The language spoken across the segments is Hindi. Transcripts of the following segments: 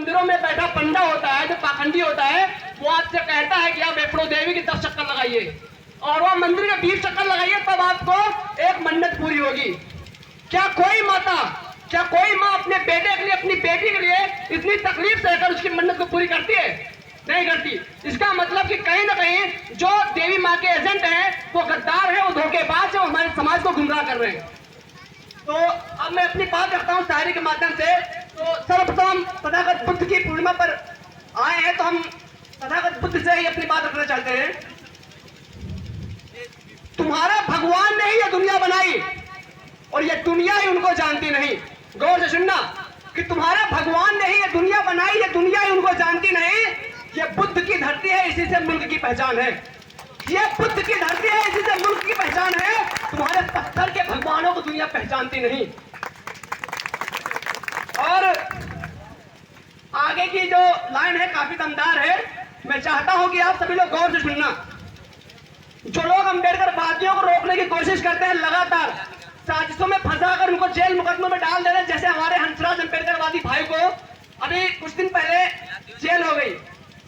मंदिरों में बैठा पंडा होता है, जो पाखंडी होता है, वो आपसे कहता है कि आप वैष्णो देवी की 10 चक्कर लगाइए और वह मंदिर के 20 चक्कर लगाइए, तब आपको एक मन्नत पूरी होगी। क्या कोई माता, क्या कोई माँ अपने बेटे के लिए, अपनी बेटी के लिए इतनी तकलीफ सहकर उसकी मन्नत को पूरी करती है? नहीं करती। इसका मतलब कि कहीं ना कहीं जो देवी माँ के एजेंट हैं वो गद्दार है, वो धोखेबाज है, वो हमारे समाज को गुमराह कर रहे हैं। तो अब मैं अपनी बात करता हूँ शायरी के माध्यम से। तो सर्वप्रथम हम तथागत बुद्ध की पूर्णिमा पर आए हैं, तो हम तथागत बुद्ध से ही अपनी बात रखना चाहते हैं। तुम्हारा भगवान ने ही ये दुनिया बनाई और ये दुनिया ही उनको जानती नहीं। गौर से सुनना कि तुम्हारा भगवान ने ही ये दुनिया बनाई, ये दुनिया ही उनको जानती नहीं। ये बुद्ध की धरती है, इसी से मुल्क की पहचान है। ये बुद्ध की धरती है, इसी से मुल्क की पहचान है। तुम्हारे पत्थर के भगवानों को दुनिया पहचानती नहीं। और आगे की जो लाइन है काफी दमदार है, मैं चाहता हूं कि आप सभी लोग गौर से सुनना। जो लोग अम्बेडकर वादियों को रोकने की कोशिश करते हैं, लगातार साजिशों में फंसाकर उनको जेल मुकदमों में डाल दे रहे हैं, जैसे हमारे हंसराज अम्बेडकर वादी भाई को अभी कुछ दिन पहले जेल हो गई।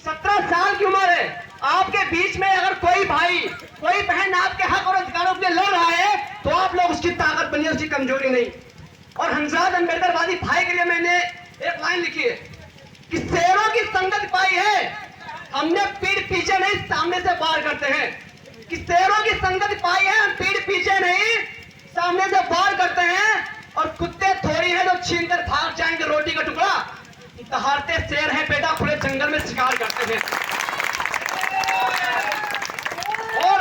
17 साल की उम्र है। आपके बीच में अगर कोई भाई, कोई बहन आपके हक और अधिकारों के लिए लड़ रहा है, तो आप लोग उसकी ताकत बनिए, उसकी कमजोरी नहीं। और हंसराज अम्बेडकर वादी भाई के लिए मैंने एक लाइन लिखी है कि शेरों की संगत पाई है, हमने पीठ पीछे नहीं सामने से वार करते हैं। कि शेरों की संगत पाई है, हम पीठ पीछे नहीं सामने से वार करते हैं। और कुत्ते थोड़ी हैं जो छीन कर भाग जाएंगे रोटी का टुकड़ा, दहाड़ते शेर है बेटा, खुले जंगल में शिकार करते हैं। और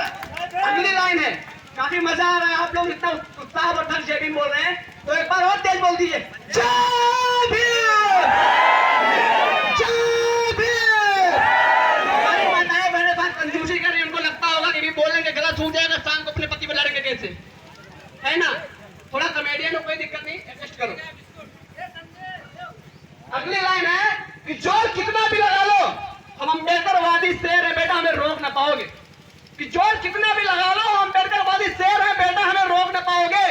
अगली लाइन है, काफी मजा आ रहा है, आप लोग इतना उत्साहवर्धक जय भीम बोल रहे हैं, तो एक बार और तेज बोल दीजिए, जय भीम, जय भीम। हमारी माताएं बहनें बात कंजूसी कर रही, उनको लगता होगा कि भी बोलेंगे गला छूट जाएगा, शाम को अपने पति पे लड़के कैसे, है ना? थोड़ा कॉमेडियन हो, कोई दिक्कत नहीं, एडजस्ट करो। अगली लाइन है कि जोर कितना भी लगा लो, हम अम्बेडकरवादी शेर है बेटा, हमें रोक ना पाओगे। कि जोर कितना भी लगा लो, हम अम्बेडकरवादी शेर है बेटा, हमें रोक ना पाओगे।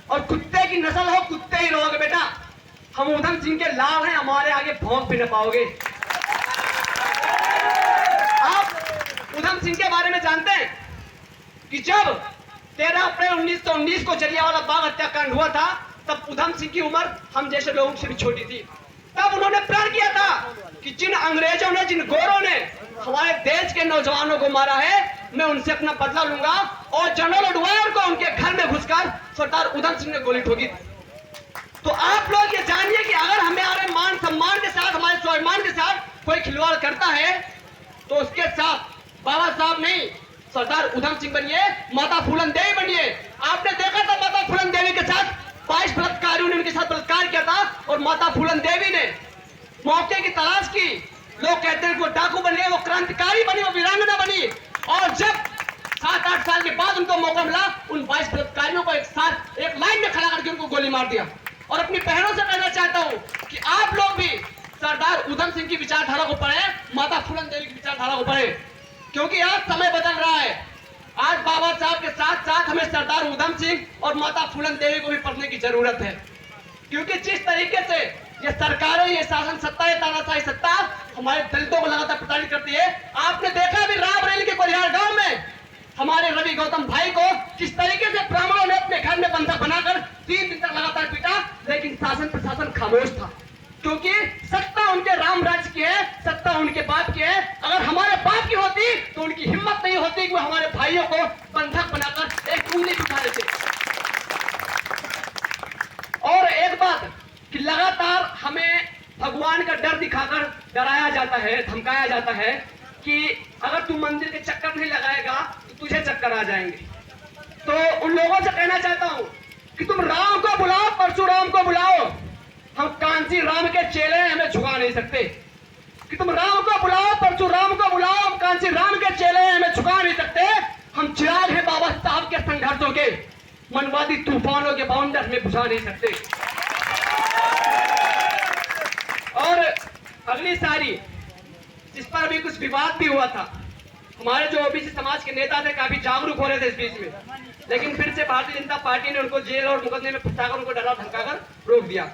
और कुत्ते की नस्ल हो, कुत्ते ही रहोगे बेटा, हम उधम सिंह के लाल हैं, हमारे आगे भौंक भी ना पाओगे। आप उधम सिंह के बारे में जानते हैं कि जब 13 अप्रैल 1919 को जलियांवाला बाग हत्याकांड हुआ था, तब उधम सिंह की उम्र हम जैसे लोगों से भी छोटी थी। तब उन्होंने प्रण किया था कि जिन अंग्रेजों ने, जिन गोरों ने हमारे देश के नौजवानों को मारा है, मैं उनसे अपना बदला लूंगा। और जनरल एडवायर को उनके घर में घुसकर सरदार उधम सिंह ने गोली ठोकी। तो आप लोग ये जानिए कि अगर हमारे मान सम्मान के साथ, हमारे स्वाभिमान के साथ कोई खिलवाड़ करता है, तो उसके साथ बाबा साहब नहीं, सरदार उधम सिंह बनिए, माता फूलन देवी बनिए। आपने देखा था माता फूलन देवी के साथ 22 बलात्कारियों ने उनके साथ बलात्कार किया था, और माता फूलन देवी ने मौके की तलाश की। लोग कहते हैं कि वो डाकू बनी, वो क्रांतिकारी बनी, वो वीरांगना बनी। और जब 7-8 साल के बाद उनको मौका मिला, उन 22 बलात्कारियों को एक साथ एक लाइन में खड़ा करके उनको गोली मार दिया। और अपनी बहनों से कहना चाहता हूँ कि आप लोग भी सरदार उधम सिंह की विचारधारा को पढ़े, माता फूलन देवी की विचारधारा को पढ़े, क्योंकि आज समय बदल रहा है। आज बाबा साहब के साथ साथ हमें सरदार उधम सिंह और माता फूलन देवी को भी पढ़ने की जरूरत है। क्योंकि जिस तरीके से ये सरकारें, ये शासन सत्ता, ये तानाशाही सत्ता हमारे दलितों को लगातार प्रताड़ित करती है। आपने देखा अभी रामबरेली के कोरियार गांव में हमारे रवि गौतम भाई को किस तरीके से ब्राह्मणों ने अपने घर में बंधक बनाकर 3 दिन तक लगातार पीटा, लेकिन शासन प्रशासन खामोश था। क्योंकि सत्ता उनके राम राज्य की है, सत्ता उनके बाप की है। अगर हमारे बाप की होती तो उनकी हिम्मत नहीं होती कि वो हमारे भाइयों को बंधक बनाकर एक उंगली उठा लेते। और एक बात कि लगातार हमें भगवान का डर दिखाकर डराया जाता है, धमकाया जाता है कि अगर तू मंदिर के चक्कर नहीं लगाएगा तो तुझे चक्कर आ जाएंगे। तो उन लोगों से कहना चाहता हूं कि तुम राम को बुलाओ, परशुराम को बुलाओ, हम कांसी राम के चेले हैं, हमें झुका नहीं सकते। कि तुम राम को बुलाओ, परशुराम को बुलाओ, हम कांसी राम के चेले हैं, हमें झुका नहीं सकते। हम चिराग हैं बाबा साहब के संघर्षों के, मनवादी तूफानों के बाउंडर में बुझा नहीं सकते। और अगली सारी जिस पर अभी कुछ विवाद भी हुआ था, हमारे जो ओबीसी समाज के नेता थे काफी जागरूक हो रहे थे इस बीच में, लेकिन फिर से भारतीय जनता पार्टी ने उनको जेल और मुकदमे में फंसाकर उनको डरा धमकाकर रोक दिया।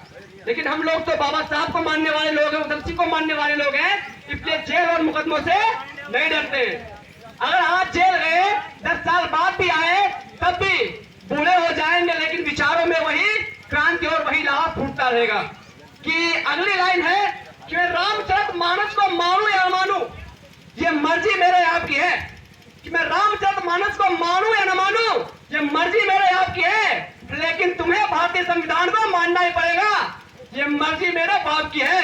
लेकिन हम लोग तो बाबा साहब को मानने वाले लोग हैं, उधम सिंह को मानने वाले लोग हैं, इसलिए जेल और मुकदमों से नहीं डरते। अगर आज जेल गए 10 साल बाद भी आए तब भी बूढ़े हो जाएंगे, लेकिन विचारों में वही क्रांति और वही लहर फूटता रहेगा। कि अगली लाइन है कि मैं रामचरितमानस को मानूं या न मानूं, ये मर्जी मेरे आपकी है। कि मैं रामचरितमानस को मानूं या न मानूं, ये मर्जी मेरे आपकी है, लेकिन तुम्हें भारतीय संविधान को मानना ही पड़ेगा, ये मर्जी मेरे बाप की है।